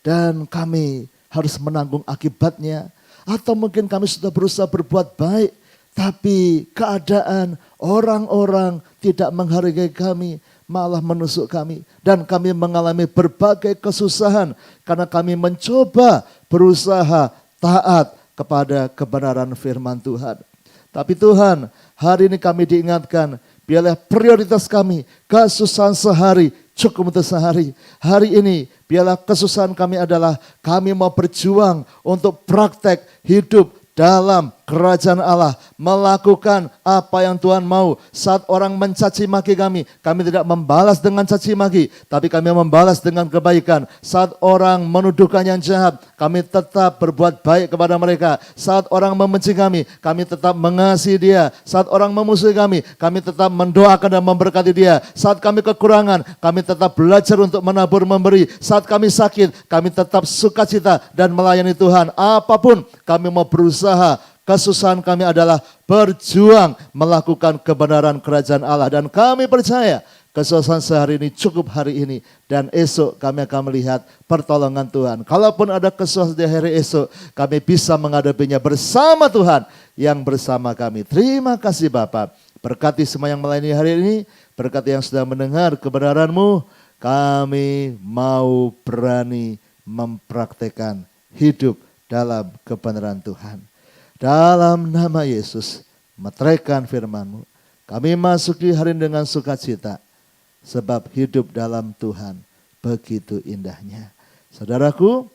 dan kami harus menanggung akibatnya. Atau mungkin kami sudah berusaha berbuat baik, tapi keadaan orang-orang tidak menghargai kami, malah menusuk kami. Dan kami mengalami berbagai kesusahan karena kami mencoba berusaha taat kepada kebenaran firman Tuhan. Tapi Tuhan, hari ini kami diingatkan, biarlah prioritas kami, kesusahan sehari, cukup untuk sehari. Hari ini biarlah kesusahan kami adalah kami mau berjuang untuk praktek hidup dalam kerajaan Allah, melakukan apa yang Tuhan mau. Saat orang mencaci maki kami tidak membalas dengan caci maki, tapi kami membalas dengan kebaikan. Saat orang menuduhkan yang jahat, kami tetap berbuat baik kepada mereka. Saat orang membenci kami tetap mengasihi dia. Saat orang memusuhi kami tetap mendoakan dan memberkati dia. Saat kami kekurangan, kami tetap belajar untuk menabur memberi. Saat kami sakit, kami tetap sukacita dan melayani Tuhan. Apapun kami mau berusaha. Kesusahan kami adalah berjuang melakukan kebenaran kerajaan Allah. Dan kami percaya kesusahan sehari ini cukup hari ini. Dan esok kami akan melihat pertolongan Tuhan. Kalaupun ada kesusahan di hari esok, kami bisa menghadapinya bersama Tuhan yang bersama kami. Terima kasih Bapa. Berkati semua yang melayani hari ini. Berkati yang sudah mendengar kebenaran-Mu. Kami mau berani mempraktekkan hidup dalam kebenaran Tuhan. Dalam nama Yesus, meteraikan firman-Mu. Kami masuki hari ini dengan sukacita. Sebab hidup dalam Tuhan begitu indahnya. Saudaraku,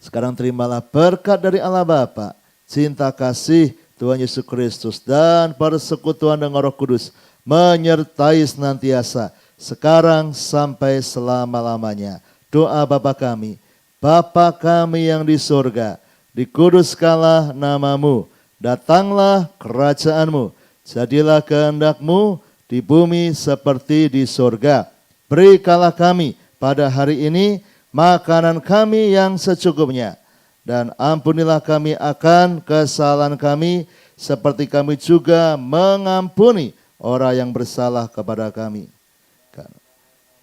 sekarang terimalah berkat dari Allah Bapa, cinta kasih Tuhan Yesus Kristus, dan persekutuan dengan Roh Kudus menyertai senantiasa, sekarang sampai selama-lamanya. Doa Bapa kami, Bapa kami yang di surga, dikuduskanlah namamu, datanglah kerajaan-Mu, jadilah kehendak-Mu di bumi seperti di surga. Berikanlah kami pada hari ini makanan kami yang secukupnya, dan ampunilah kami akan kesalahan kami, seperti kami juga mengampuni orang yang bersalah kepada kami.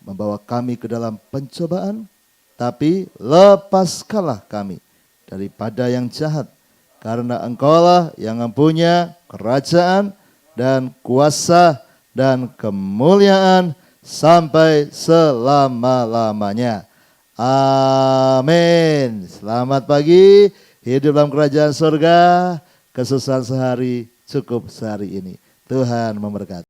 Membawa kami ke dalam pencobaan, tapi lepaskanlah kami daripada yang jahat, karena Engkaulah yang mempunyai kerajaan dan kuasa dan kemuliaan sampai selama-lamanya. Amin. Selamat pagi, hidup dalam kerajaan surga, kesusahan sehari cukup sehari ini. Tuhan memberkati.